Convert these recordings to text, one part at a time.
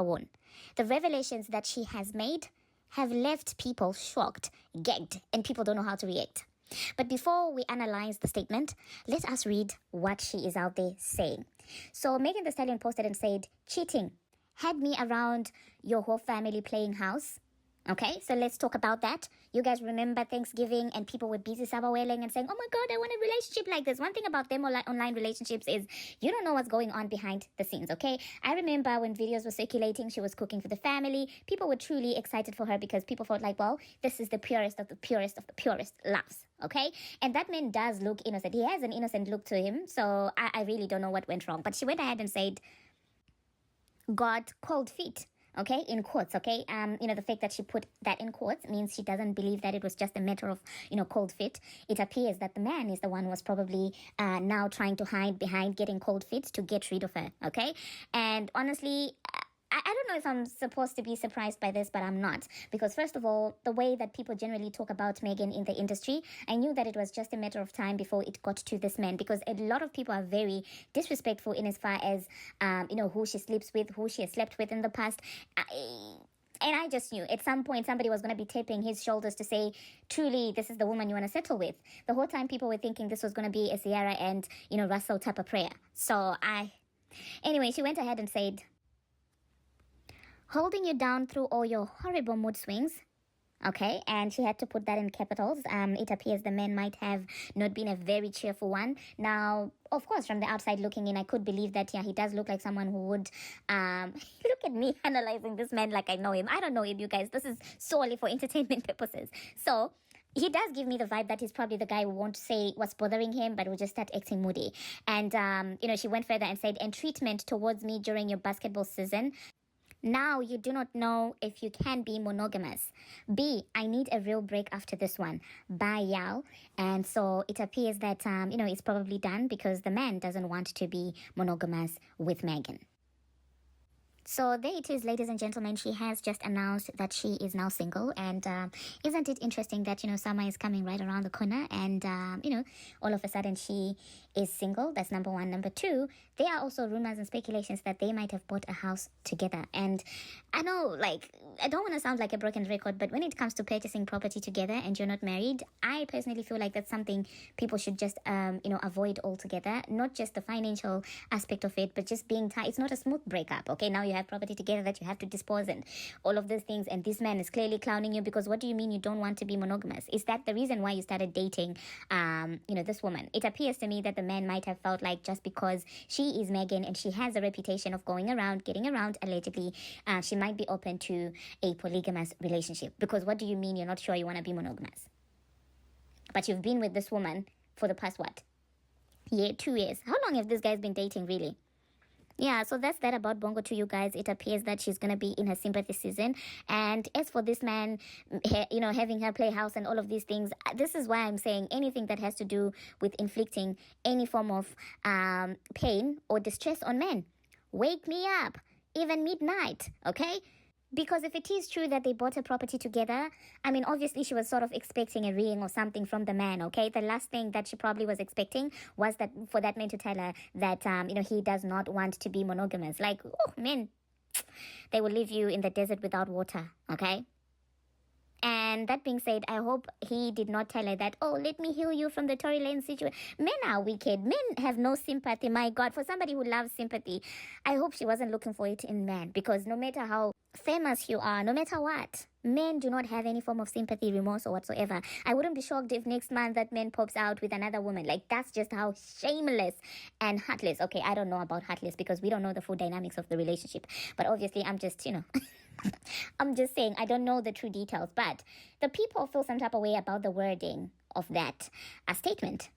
won. The revelations that she has made have left people shocked, gagged, and people don't know how to react. But before we analyze the statement, let us read what she is out there saying. So Megan Thee Stallion posted and said, cheating had me around your whole family playing house. Okay, so let's talk about that. You guys remember Thanksgiving and people were busy sabawelling and saying, oh my God, I want a relationship like this. One thing about them online relationships is you don't know what's going on behind the scenes, okay? I remember when videos were circulating, she was cooking for the family. People were truly excited for her because people felt like, well, this is the purest of the purest of the purest loves, okay? And that man does look innocent. He has an innocent look to him. So I really don't know what went wrong. But she went ahead and said, got cold feet. Okay, in quotes, okay? The fact that she put that in quotes means she doesn't believe that it was just a matter of, cold feet. It appears that the man is the one who was probably now trying to hide behind getting cold feet to get rid of her, okay? And honestly, I don't know if I'm supposed to be surprised by this, but I'm not. Because first of all, the way that people generally talk about Megan in the industry, I knew that it was just a matter of time before it got to this man. Because a lot of people are very disrespectful in as far as, who she sleeps with, who she has slept with in the past. And I just knew at some point somebody was going to be tapping his shoulders to say, truly, this is the woman you want to settle with. The whole time people were thinking this was going to be a Ciara and, Russell type of prayer. Anyway, she went ahead and said, holding you down through all your horrible mood swings. Okay, and she had to put that in capitals. It appears the man might have not been a very cheerful one. Now, of course, from the outside looking in, I could believe that, he does look like someone who would, look at me analyzing this man like I know him. I don't know him, you guys. This is solely for entertainment purposes. So, he does give me the vibe that he's probably the guy who won't say what's bothering him, but will just start acting moody. And, she went further and said, and treatment towards me during your basketball season. Now you do not know if you can be monogamous. B, I need a real break after this one. Bye, y'all. And so it appears that, it's probably done because the man doesn't want to be monogamous with Megan. So there it is, ladies and gentlemen. She has just announced that she is now single. And isn't it interesting that, summer is coming right around the corner and, all of a sudden she is single. That's number one. Number two, there are also rumors and speculations that they might have bought a house together. And I know, I don't want to sound like a broken record, but when it comes to purchasing property together and you're not married, I personally feel like that's something people should just, avoid altogether. Not just the financial aspect of it, but just being tight. It's not a smooth breakup, okay? Now you have property together that you have to dispose and all of those things, and this man is clearly clowning you because what do you mean you don't want to be monogamous? Is that the reason why you started dating this woman? It appears to me that the man might have felt like just because she is Megan and she has a reputation of getting around allegedly, she might be open to a polygamous relationship. Because what do you mean you're not sure you want to be monogamous? But you've been with this woman for the past 2 years. How long have this guy's been dating really? Yeah, so that's that about Bongo to you guys. It appears that she's going to be in her sympathy season. And as for this man, having her play house and all of these things, this is why I'm saying anything that has to do with inflicting any form of pain or distress on men. Wake me up, even midnight, okay? Because if it is true that they bought a property together, obviously she was sort of expecting a ring or something from the man, okay? The last thing that she probably was expecting was that for that man to tell her that, he does not want to be monogamous. Men, they will leave you in the desert without water, okay? And that being said, I hope he did not tell her that, let me heal you from the Tory Lane situation. Men are wicked. Men have no sympathy. My God, for somebody who loves sympathy, I hope she wasn't looking for it in man. Because no matter how famous you are, no matter what, men do not have any form of sympathy, remorse or whatsoever. I wouldn't be shocked if next month that man pops out with another woman. That's just how shameless and heartless. Okay, I don't know about heartless because we don't know the full dynamics of the relationship. But obviously, I'm just, I'm just saying I don't know the true details. But the people feel some type of way about the wording of that statement.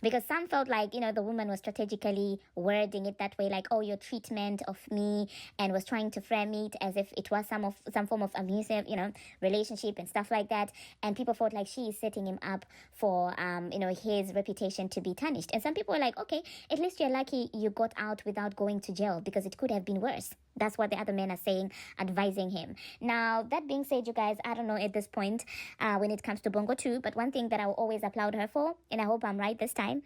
Because some felt like, the woman was strategically wording it that way, your treatment of me, and was trying to frame it as if it was some form of abusive, relationship and stuff like that. And people felt like she is setting him up for, his reputation to be tarnished. And some people were like, okay, at least you're lucky you got out without going to jail because it could have been worse. That's what the other men are saying, advising him. Now, that being said, you guys, I don't know at this point when it comes to Bongo too, but one thing that I will always applaud her for, and I hope I'm right this time,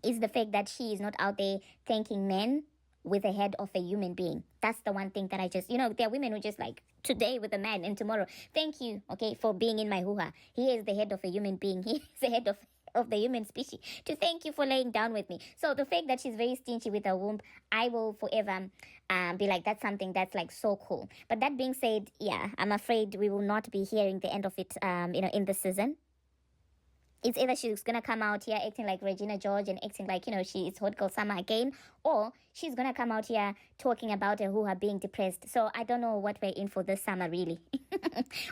is the fact that she is not out there thanking men with the head of a human being. That's the one thing that I just, there are women who just like today with a man and tomorrow. Thank you, okay, for being in my hoo-ha. He is the head of a human being. He is the head of the human species. To thank you for laying down with me. So the fact that she's very stingy with her womb, I will forever be like, that's something that's like so cool. But that being said, yeah, I'm afraid we will not be hearing the end of it, in this season. It's either she's gonna come out here acting like Regina George and acting like, she is Hot Girl Summer again, or she's gonna come out here talking about her who are being depressed. So I don't know what we're in for this summer, really.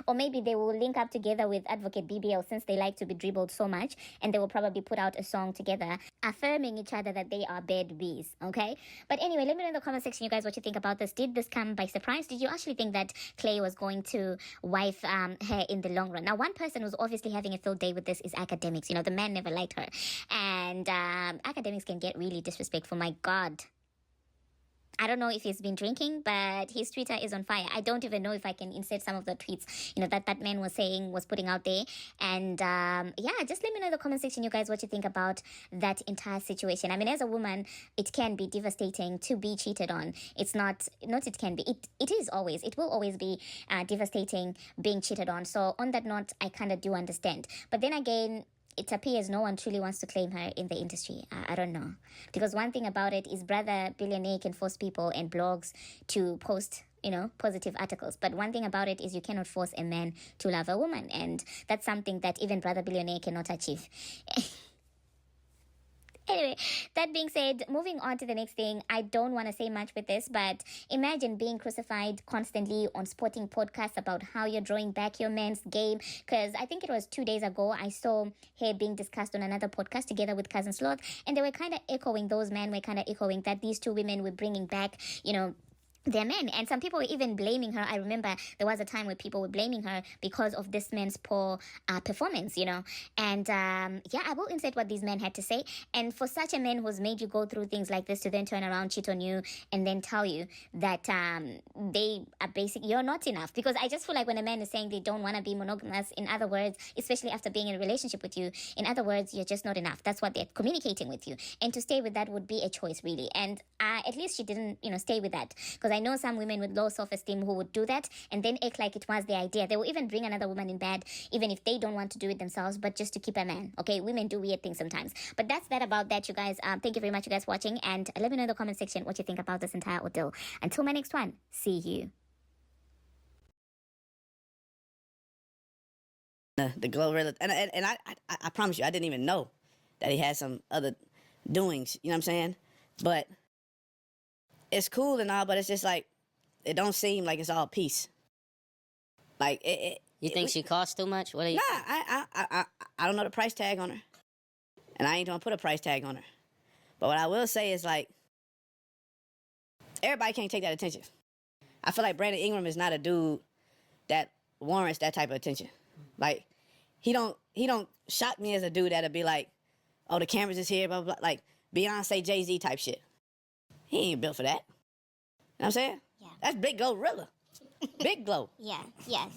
Or maybe they will link up together with Advocate BBL, since they like to be dribbled so much, and they will probably put out a song together affirming each other that they are bad bees, okay? But anyway, let me know in the comment section, you guys, what you think about this. Did this come by surprise? Did you actually think that Klay was going to wife her in the long run? Now, one person who's obviously having a field day with this is Academics. The man never liked her. And Academics can get really disrespectful. My God. I don't know if he's been drinking, but his Twitter is on fire. I don't even know if I can insert some of the tweets, that man was putting out there. And just let me know in the comment section, you guys, what you think about that entire situation. I mean, as a woman, it can be devastating to be cheated on. It's not it can be. It will always be devastating being cheated on. So on that note, I kind of do understand. But then again, it appears no one truly wants to claim her in the industry. I don't know. Because one thing about it is Brother Billionaire can force people and blogs to post, positive articles. But one thing about it is you cannot force a man to love a woman. And that's something that even Brother Billionaire cannot achieve. Anyway, that being said, moving on to the next thing, I don't want to say much with this, but imagine being crucified constantly on sporting podcasts about how you're drawing back your man's game. Because I think it was 2 days ago, I saw her being discussed on another podcast together with Cousin Sloth, and they were kind of echoing, those men were kind of echoing that these two women were bringing back, their men. And some people were even blaming her. I remember there was a time where people were blaming her because of this man's poor performance, And I will insert what these men had to say. And for such a man who's made you go through things like this to then turn around, cheat on you, and then tell you that they are you're not enough. Because I just feel like when a man is saying they don't want to be monogamous, in other words, especially after being in a relationship with you, in other words, you're just not enough. That's what they're communicating with you. And to stay with that would be a choice, really. And at least she didn't, stay with that. Because I know some women with low self-esteem who would do that and then act like it was their idea. They will even bring another woman in bed, even if they don't want to do it themselves, but just to keep a man. Okay, women do weird things sometimes. But that's that about that, you guys. Thank you very much, you guys, for watching. And let me know in the comment section what you think about this entire ordeal. Until my next one, see you. The Glorilla, and I promise you, I didn't even know that he had some other doings. You know what I'm saying? But it's cool and all, but it's just like it don't seem like it's all peace. Like You think she costs too much? What do you? Nah, I don't know the price tag on her, and I ain't gonna put a price tag on her. But what I will say is like everybody can't take that attention. I feel like Brandon Ingram is not a dude that warrants that type of attention. Like he don't shock me as a dude that'll be like, oh, the cameras is here, blah blah, blah. Like Beyonce, Jay-Z type shit. He ain't built for that. You know what I'm saying? Yeah. That's big Glorilla. Big glow. Yeah.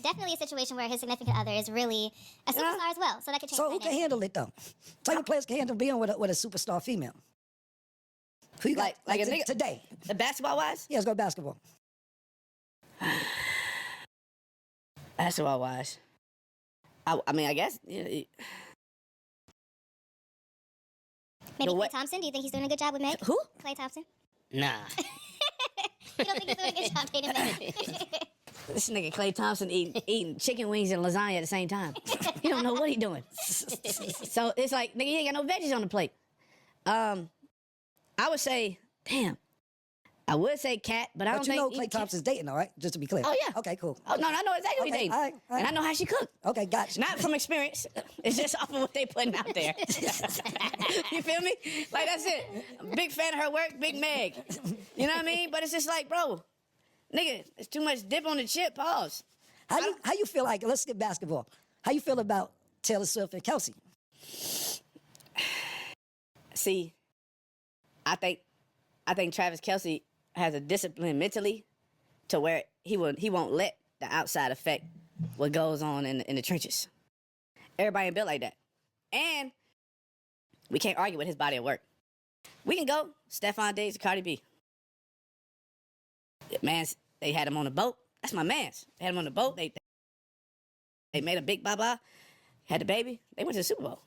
Definitely a situation where his significant other is really a superstar as well. So that could change. So who can handle it though? Type of players can handle being with a superstar female. Who you got Like a nigga today? The basketball wise? Yeah, let's go basketball. Basketball wise. I mean, I guess. Maybe Klay Thompson. Do you think he's doing a good job with Meg? Who? Klay Thompson. Nah. You don't think he's doing a good job dating Meg? This nigga Klay Thompson eating chicken wings and lasagna at the same time. He don't know what he doing. So it's like, nigga, you ain't got no veggies on the plate. I would say, damn. I would say Cat, but I don't think... But you know Klay Thompson's dating, all right? Just to be clear. Oh, yeah. Okay, cool. Oh, no, I know exactly what he's dating. All right. And I know how she cook. Okay, gotcha. Not from experience. It's just off of what they putting out there. You feel me? Like, that's it. Big fan of her work, big Meg. You know what I mean? But it's just like, bro, nigga, it's too much dip on the chip. Pause. How you feel like, let's get basketball. How you feel about Taylor Swift and Kelsey? See, I think Travis Kelce has a discipline mentally to where he won't let the outside affect what goes on in the trenches. Everybody ain't built like that. And we can't argue with his body of work. We can go Stephon Diggs, Cardi B. Mans, they had him on the boat. That's my mans. They had him on the boat. They made a big baba, had the baby. They went to the Super Bowl.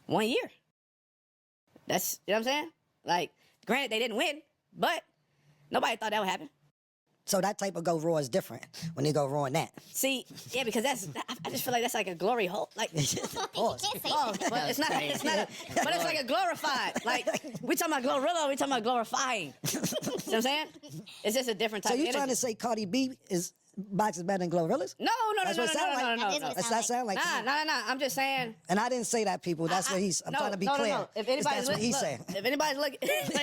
1 year. That's, you know what I'm saying? Like, granted, they didn't win, but nobody thought that would happen. So that type of go raw is different when they go raw in that. See, yeah, because I just feel like that's like a glory hole. Like, You can't say that. but it's not, but it's like a glorified. Like, we talking about Glorilla, we talking about glorifying. You know what I'm saying? It's just a different type So of you energy. trying to say Cardi B is boxes better than Glorilla's? No. That's what it sound like. That is what it That's sound that like. sound like. to me. Nah. I'm just saying. And I didn't say that, people. That's what he's. I'm trying to be clear. No. If That's anybody's what he's saying. If anybody's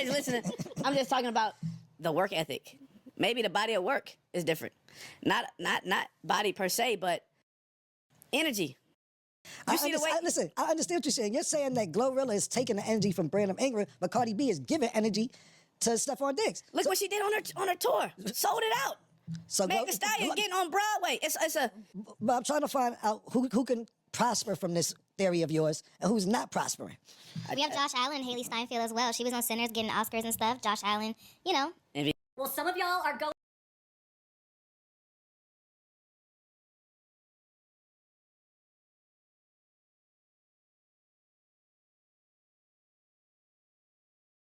listening, I'm just talking about the work ethic. Maybe the body of work is different. Not body per se, but energy. Listen, I understand what you're saying. You're saying that Glorilla is taking the energy from Brandon Ingram, but Cardi B is giving energy to Stephon Diggs. Look what she did on her tour. Sold it out. So Megan Thee Stallion getting on Broadway. It's a. But I'm trying to find out who can prosper from this theory of yours and who's not prospering. We have Josh Allen, Haley Steinfeld as well. She was on Sinners getting Oscars and stuff. Josh Allen, you know. Well, some of y'all are going